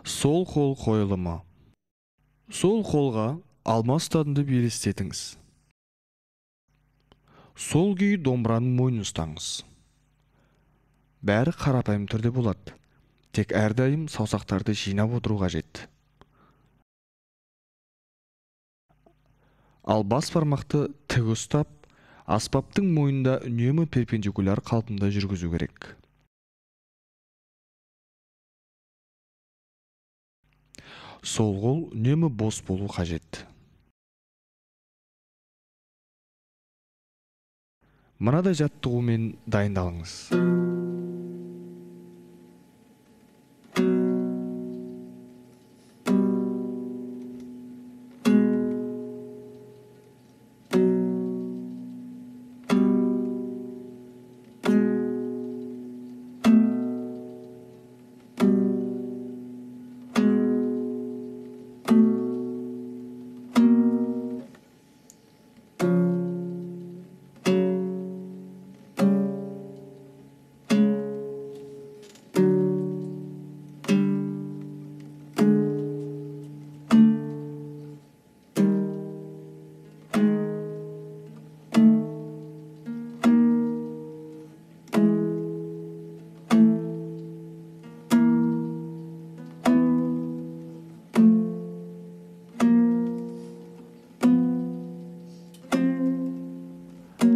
Сол қол қойылымы. Сол қолға алма ұстадымды елестетіңіз. Сол күйі домбыраның мойнын ұстаңыз. Бәрі қарапайым түрде болады. Тек әрдайым саусақтарды жинап отыру қажет. Ал бас бармақты тік ұстап, аспаптың мойнында үнемі перпендикуляр қалпында жүргізу керек. Сол қол үнемі бос болу қажет. Мынадай жаттығумен дайындалыңыз.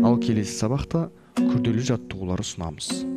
Ал келесі сабақта күрделі жаттығулар ұсынамыз.